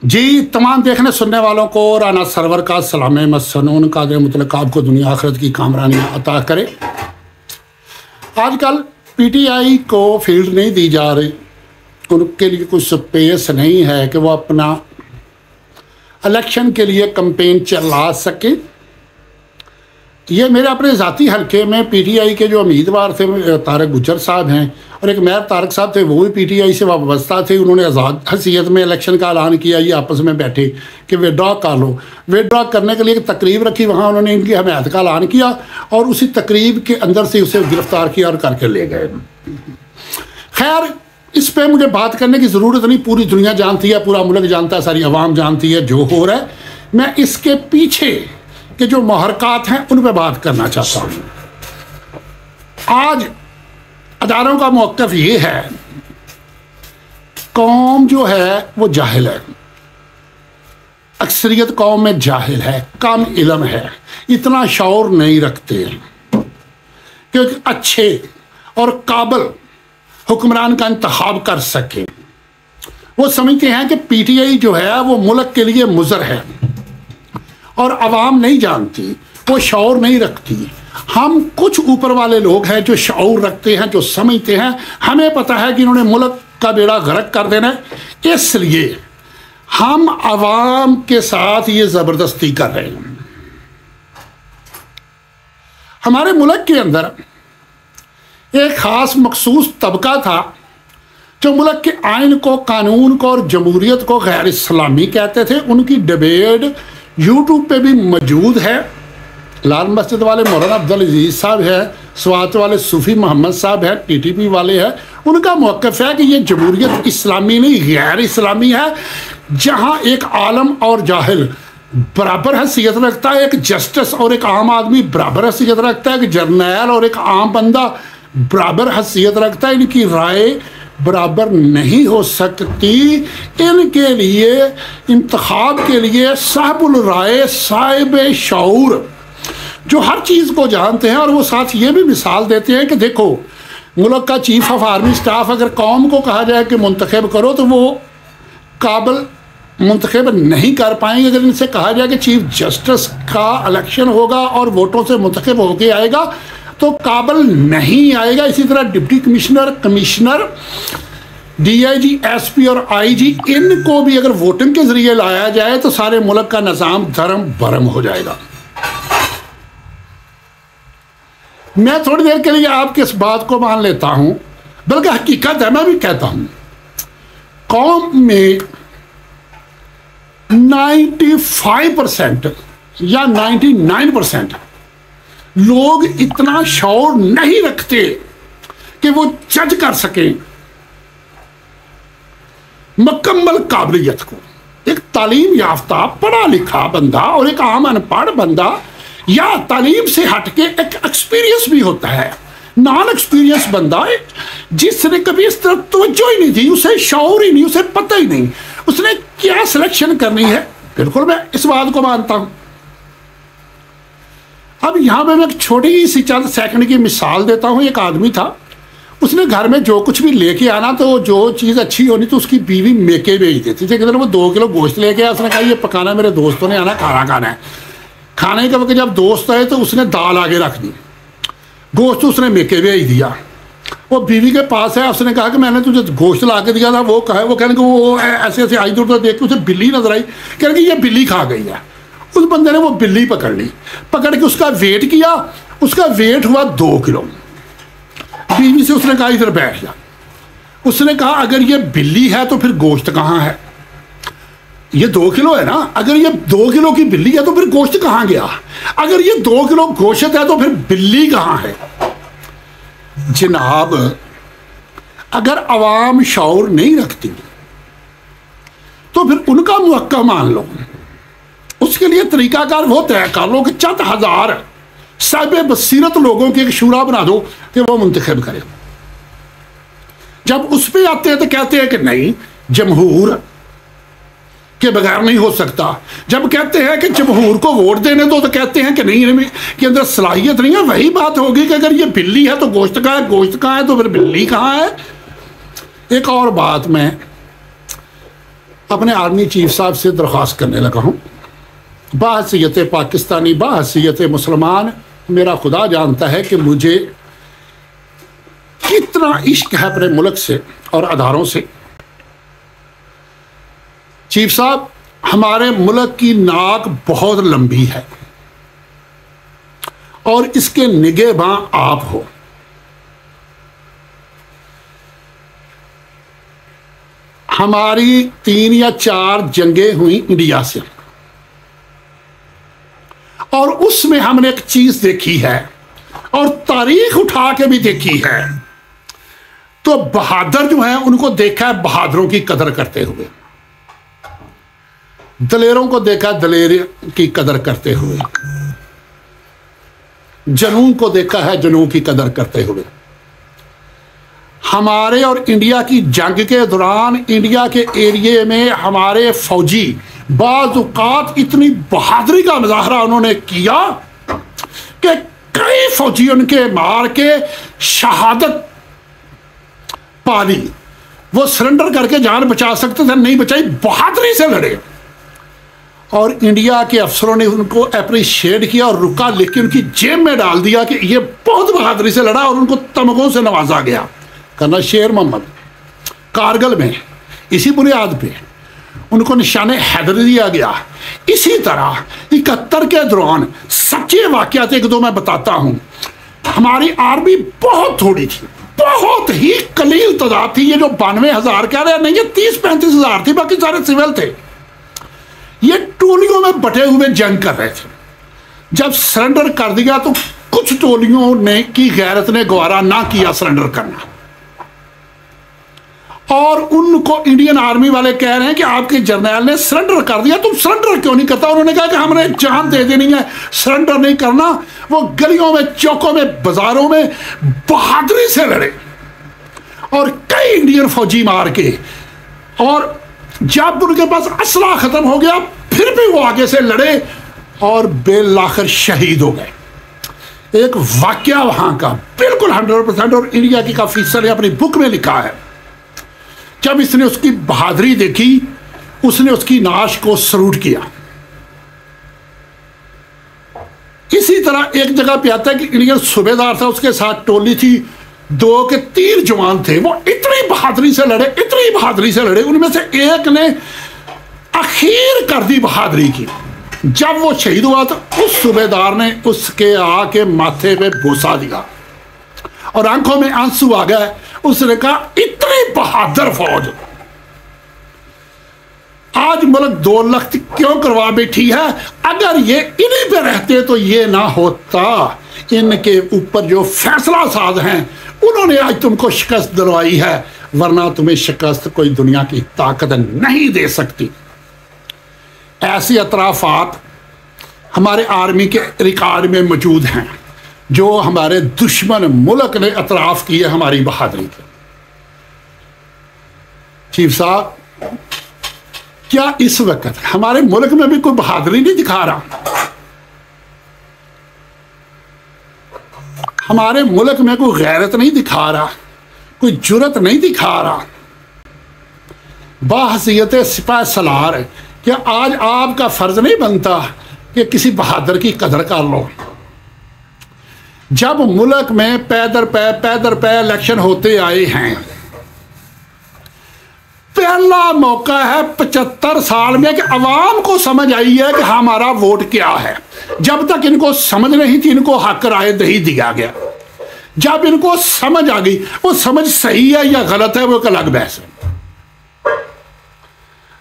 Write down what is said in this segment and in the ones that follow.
जी तमाम देखने सुनने वालों को राना सरवर का सलाम मसनून का मतलब आपको दुनिया आखिरत की कामरानियाँ अता करे। आजकल पीटीआई को फील्ड नहीं दी जा रही, उनके लिए कुछ स्पेस नहीं है कि वो अपना इलेक्शन के लिए कैंपेन चला सके। ये मेरे अपने ज़ाती हल्के में पीटीआई के जो उम्मीदवार थे तारक गुज्जर साहब हैं और एक मेयर तारक साहब थे, वो भी पीटीआई से वाबस्ता थे। उन्होंने आज़ाद हैसियत में इलेक्शन का ऐलान किया, ये आपस में बैठे कि विड्रॉ कर लो। विड्रॉ करने के लिए एक तकरीब रखी, वहाँ उन्होंने इनकी हमायत का ऐलान किया और उसी तकरीब के अंदर से उसे गिरफ्तार किया और करके ले गए। खैर इस पर मुझे बात करने की ज़रूरत नहीं, पूरी दुनिया जानती है, पूरा मुल्क जानता है, सारी आवाम जानती है जो हो रहा है। मैं इसके पीछे के जो महरक़ात हैं उन पर बात करना चाहता हूँ। आज अदारों का मौक़िफ़ ये है, कौम जो है वो जाहिल है, अक्सरियत कौम में जाहिल है, कम इल्म है, इतना शऊर नहीं रखते कि अच्छे और काबिल हुक्मरान का इंतखाब कर सकें। वो समझते हैं कि पीटीआई जो है वो मुल्क के लिए मुज़र है और आवाम नहीं जानती, वो शऊर नहीं रखती। हम कुछ ऊपर वाले लोग हैं जो शऊर रखते हैं, जो समझते हैं, हमें पता है कि इन्होंने मुल्क का बेड़ा गर्क कर देना है, इसलिए हम आवाम के साथ ये ज़बरदस्ती कर रहे हैं। हमारे मुल्क के अंदर एक ख़ास मखसूस तबका था जो मुल्क के आइन को, कानून को और जमहूरियत को गैर इस्लामी कहते थे। उनकी डिबेट यूट्यूब पे भी मौजूद है। लाल मस्जिद वाले मौलाना अब्दुल अजीज साहब है, स्वात वाले सूफ़ी मोहम्मद साहब है, टीटीपी वाले हैं। उनका मौक़िफ़ है कि ये जमहूरियत इस्लामी नहीं गैर इस्लामी है, जहाँ एक आलम और जाहिल बराबर हैसियत रखता है, एक जस्टिस और एक आम आदमी बराबर हैसियत रखता है, एक जर्नैल और एक आम बंदा बराबर हैसियत रखता है। इनकी राय बराबर नहीं हो सकती। इनके लिए इंतखाब के लिए साहिबुल राय, साहिब शऊर जो हर चीज़ को जानते हैं, और वो साथ ये भी मिसाल देते हैं कि देखो मुल्क का चीफ ऑफ आर्मी स्टाफ अगर कौम को कहा जाए कि मुंतखब करो तो वो काबिल मुंतखब नहीं कर पाएंगे। अगर इनसे कहा जाए कि चीफ जस्टिस का इलेक्शन होगा और वोटों से मुंतखब होके आएगा तो काबिल नहीं आएगा। इसी तरह deputy commissioner, commissioner, DIG, SP और आईजी, इनको भी अगर वोटिंग के जरिए लाया जाए तो सारे मुल्क का निज़ाम धर्म भरम हो जाएगा। मैं थोड़ी देर के लिए आपकी इस बात को मान लेता हूं, बल्कि हकीकत है, मैं भी कहता हूं कौम में 95% या 99% लोग इतना शऊर नहीं रखते कि वो जज कर सकें मुकम्मल काबिलियत को। एक तालीम याफ्ता पढ़ा लिखा बंदा और एक आम अनपढ़ बंदा या तालीम से हटके एक एक्सपीरियंस भी होता है, नॉन एक्सपीरियंस बंदा जिसने कभी इस तरफ तवज्जो ही नहीं दी, उसे शऊर ही नहीं, उसे पता ही नहीं उसने क्या सिलेक्शन करनी है। बिल्कुल मैं इस बात को मानता हूं। अब यहाँ पे मैं एक छोटी सी चंद सेकंड की मिसाल देता हूँ। एक आदमी था, उसने घर में जो कुछ भी लेके आना तो जो चीज़ अच्छी होनी तो उसकी बीवी मेके भेज देती थी। वो 2 किलो गोश्त लेके आया, उसने कहा ये पकाना, मेरे दोस्तों ने आना, खाना खाना है। खाने के वक्त जब दोस्त आए तो उसने दाल आगे रख दी, गोश्त उसने मेके भेज दिया। वो बीवी के पास है, उसने कहा कि मैंने तुझे गोश्त ला के दिया था, वो कहा है। वो कहने को वो ऐसे ऐसे आई दूर देख के उसे बिल्ली नजर आई, कहने कि ये बिल्ली खा गई है। उस बंदे ने वो बिल्ली पकड़ ली, पकड़ के उसका वेट किया, उसका वेट हुआ 2 किलो। बीवी से उसने कहा इधर बैठ जा। उसने कहा अगर ये बिल्ली है तो फिर गोश्त कहाँ है? ये 2 किलो है ना, अगर ये 2 किलो की बिल्ली है तो फिर गोश्त कहाँ गया? अगर ये 2 किलो गोश्त है तो फिर बिल्ली कहाँ है? जनाब अगर अवाम शऊर नहीं रखती तो फिर उनका मुवक्का मान लो। उसके लिए तरीकाकार वो तय कर लो कि चंद हजार साहिब बसीरत लोगों की एक शूरा बना दो कि वो मुंतखब करे। जब उस पर आते हैं तो कहते हैं कि नहीं जमहूर के बगैर नहीं हो सकता। जब कहते हैं कि जमहूर को वोट देने दो तो कहते हैं कि नहीं इनमें के अंदर सलाहियत नहीं है। वही बात होगी कि अगर ये बिल्ली है तो गोश्त कहाँ है, गोश्त कहाँ है तो फिर बिल्ली कहाँ है। एक और बात मैं अपने आर्मी चीफ साहब से दरख्वास्त करने लगा हूँ, बाहसीयत पाकिस्तानी, बाहसीयत मुसलमान, मेरा खुदा जानता है कि मुझे कितना इश्क है अपने मुल्क से और अदारों से। चीफ साहब, हमारे मुल्क की नाक बहुत लंबी है और इसके निगहबां आप हो। हमारी 3 या 4 जंगें हुई इंडिया से और उसमें हमने एक चीज देखी है और तारीख उठा के भी देखी है, तो बहादुर जो हैं उनको देखा है बहादुरों की कदर करते हुए, दलेरों को देखा दलेर की कदर करते हुए, जनून को देखा है जनून की कदर करते हुए। हमारे और इंडिया की जंग के दौरान इंडिया के एरिए में हमारे फौजी बाज़ औक़ात इतनी बहादुरी का मुजाहरा उन्होंने किया कि कई फौजी उनके मार के शहादत पाली। वो सरेंडर करके जान बचा सकते थे, नहीं बचाई, बहादुरी से लड़े और इंडिया के अफसरों ने उनको अप्रिशिएट किया और रुका, लेकिन उनकी जेब में डाल दिया कि ये बहुत बहादुरी से लड़ा और उनको तमगों से नवाजा गया। करना शेर मोहम्मद कारगिल में इसी बुनियाद पे उनको निशाने हैदर दिया गया। इसी तरह 71 के दौरान सच्चे वाकयात 1-2 मैं बताता हूं। हमारी आर्मी बहुत थोड़ी थी, बहुत ही कलील तादाद थी। ये जो 92,000 कह रहे हैं, नहीं, ये 30-35 हज़ार थी, बाकी सारे सिविल थे। ये टोलियों में बटे हुए जंग कर रहे थे। जब सरेंडर कर दिया तो कुछ टोलियों ने की गैरत ने गवारा ना किया सरेंडर करना, और उनको इंडियन आर्मी वाले कह रहे हैं कि आपके जर्नैल ने सरेंडर कर दिया, तुम सरेंडर क्यों नहीं करता? उन्होंने कहा कि हमने जान दे देनी है, सरेंडर नहीं करना। वो गलियों में, चौकों में, बाजारों में बहादुरी से लड़े और कई इंडियन फौजी मार के, और जब उनके पास असला खत्म हो गया फिर भी वो आगे से लड़े और बेलाखिर शहीद हो गए। एक वाकया वहां का बिल्कुल 100%, और इंडिया की काफी ने अपनी बुक में लिखा है। जब इसने उसकी बहादुरी देखी, उसने उसकी नाश को सल्यूट किया। इसी तरह एक जगह पे आता है कि इंडियन सूबेदार था, उसके साथ टोली थी, 2 के 3 जवान थे। वो इतनी बहादुरी से लड़े, इतनी बहादुरी से लड़े, उनमें से एक ने आखिर कर दी बहादुरी की। जब वो शहीद हुआ तो उस सूबेदार ने उसके आके माथे पे बोसा दिया और आंखों में आंसू आ गए। उसने कहा, इतनी बहादुर फौज आज मुल्क 2 लाख क्यों करवा बैठी है? अगर ये इन्हीं पे रहते तो ये ना होता। इनके ऊपर जो फैसला साज हैं उन्होंने आज तुमको शिकस्त दिलवाई है, वरना तुम्हें शिकस्त कोई दुनिया की ताकत नहीं दे सकती। ऐसे अतराफात हमारे आर्मी के रिकॉर्ड में मौजूद हैं जो हमारे दुश्मन मुल्क ने अतराफ किए हमारी बहादुरी के। चीफ साहब, क्या इस वक्त हमारे मुल्क में भी कोई बहादुरी नहीं दिखा रहा? हमारे मुल्क में कोई गैरत नहीं दिखा रहा, कोई जुर्रत नहीं दिखा रहा? बाहसीयत सिपाह सलार, क्या आज आपका फर्ज नहीं बनता कि किसी बहादुर की कदर कर लो? जब मुल्क में पैदर पे इलेक्शन होते आए हैं, पहला मौका है 75 साल में कि अवाम को समझ आई है कि हमारा वोट क्या है। जब तक इनको समझ नहीं थी, इनको हक राय नहीं दिया गया। जब इनको समझ आ गई, वो समझ सही है या गलत है वो एक अलग बहस है।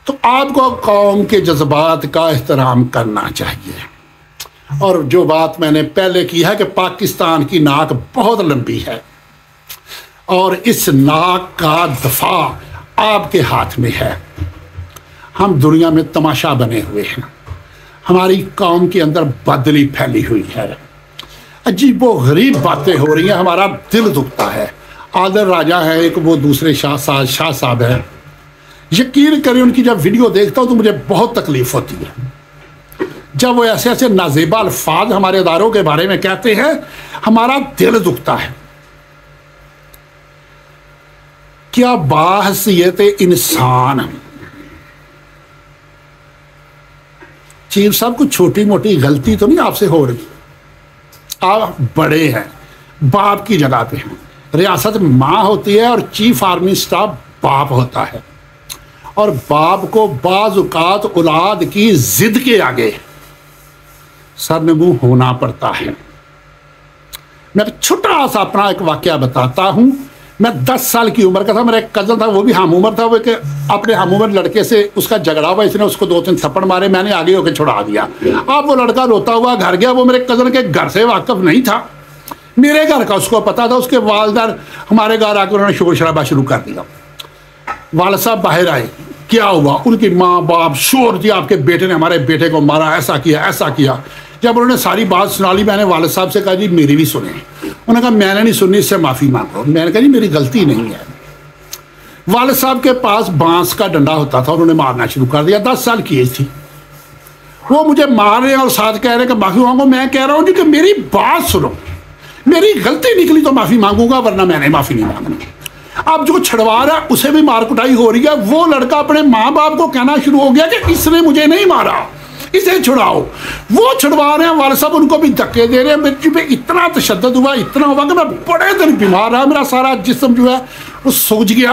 तो आपको कौम के जज्बात का एहतराम करना चाहिए। और जो बात मैंने पहले की है कि पाकिस्तान की नाक बहुत लंबी है और इस नाक का दफा आपके हाथ में है। हम दुनिया में तमाशा बने हुए हैं, हमारी कौम के अंदर बदली फैली हुई है, अजीबो गरीब बातें हो रही हैं, हमारा दिल दुखता है। आदर राजा है एक, वो दूसरे शाह साहब है। यकीन करें, उनकी जब वीडियो देखता हूं तो मुझे बहुत तकलीफ होती है। जब वो ऐसे ऐसे नाजेबा अल्फाज हमारे इदारों के बारे में कहते हैं, हमारा दिल दुखता है। क्या बाहसियत इंसान चीफ साहब कुछ छोटी मोटी गलती तो नहीं आपसे हो रही? आप बड़े हैं, बाप की जगह पे हैं। रियासत माँ होती है और चीफ आर्मी स्टाफ बाप होता है, और बाप को बाज औकात औलाद की जिद के आगे सरनगू होना पड़ता है। मैं छोटा सा अपना एक वाकया बताता हूं। मैं 10 साल की उम्र का था, मेरा एक कजन था, वो भी हम उम्र था। वो अपने हम उम्र लड़के से उसका झगड़ा हुआ, इसने उसको 2-3 थप्पड़ मारे, मैंने आगे होकर छुड़ा दिया। अब वो लड़का रोता हुआ घर गया। वो मेरे कजन के घर से वाकिफ नहीं था, मेरे घर का उसको पता था। उसके वालदार हमारे घर आकर उन्होंने शोर शराबा शुरू कर दिया। वाल साहब बाहर आए, क्या हुआ? उनकी माँ बाप शोर दिया, आपके बेटे ने हमारे बेटे को मारा, ऐसा किया ऐसा किया। जब उन्होंने सारी बात सुना ली, मैंने वालिद साहब से कहा जी मेरी भी सुने। उन्होंने कहा मैंने नहीं सुननी, इससे माफ़ी मांगो। मैंने कहा जी मेरी गलती नहीं है। वालिद साहब के पास बांस का डंडा होता था, उन्होंने मारना शुरू कर दिया। 10 साल की एज थी। वो मुझे मार रहे हैं और साथ कह रहे हैं कि माफ़ी मांगो। मैं कह रहा हूँ जी कि मेरी बात सुनो, मेरी गलती निकली तो माफ़ी मांगूंगा, वरना मैंने माफ़ी नहीं मांगनी। अब जो छड़वा रहा है उसे भी मार कुटाई हो रही है। वो लड़का अपने माँ बाप को कहना शुरू हो गया कि इसने मुझे नहीं मारा, इसे छुड़ाओ। वो छुड़वा रहे हैं, वाले साहब उनको भी धक्के दे रहे हैं। मेरे पे इतना तशद्दुद हुआ, इतना हुआ कि मैं बड़े दिन बीमार रहा। मेरा सारा जिस्म जो है वो सूज गया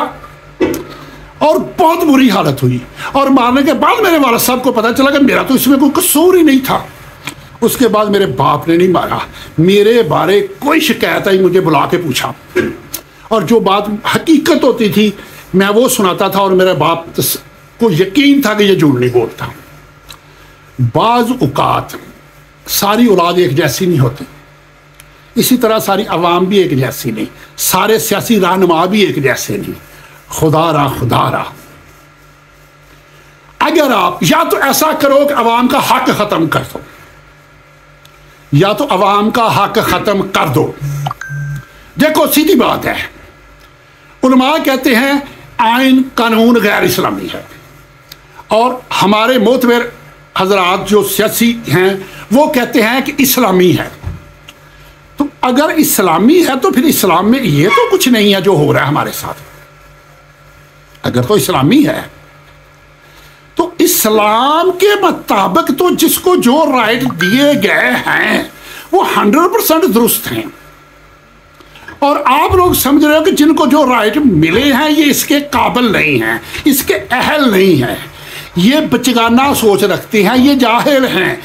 और बहुत बुरी हालत हुई। और मारने के बाद मेरे वाले साहब को पता चला कि मेरा तो इसमें कोई कसूर ही नहीं था। उसके बाद मेरे बाप ने नहीं मारा, मेरे बारे कोई शिकायत आई, मुझे बुला के पूछा, और जो बात हकीकत होती थी मैं वो सुनाता था। और मेरे बाप को यकीन था कि ये झूठ नहीं बोलता। बाज औकात सारी औलाद एक जैसी नहीं होती, इसी तरह सारी अवाम भी एक जैसी नहीं, सारे सियासी रहनुमा भी एक जैसे नहीं। खुदारा अगर आप या तो ऐसा करो कि अवाम का हक खत्म कर दो, या तो अवाम का हक खत्म कर दो। देखो सीधी बात है, उलमा कहते हैं आइन कानून गैर इस्लामी है, और हमारे मोतबर हजरात जो सियासी हैं वो कहते हैं कि इस्लामी है। तो अगर इस्लामी है तो फिर इस्लाम में ये तो कुछ नहीं है जो हो रहा है हमारे साथ। अगर तो इस्लामी है तो इस्लाम के मुताबिक तो जिसको जो राइट दिए गए हैं वो 100% दुरुस्त हैं, और आप लोग समझ रहे हो कि जिनको जो राइट मिले हैं ये इसके काबिल नहीं हैं, इसके अहल नहीं हैं, ये बचगाना सोच रखते हैं, ये जाहिल हैं,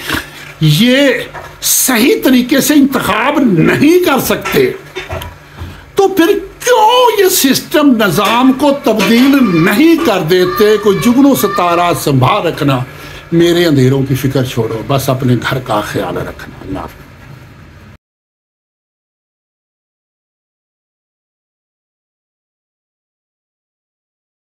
ये सही तरीके से इंतखाब नहीं कर सकते। तो फिर क्यों ये सिस्टम निज़ाम को तब्दील नहीं कर देते? कोई जुगनू सितारा संभाल रखना, मेरे अंधेरों की फिक्र छोड़ो, बस अपने घर का ख्याल रखना। अल्लाह।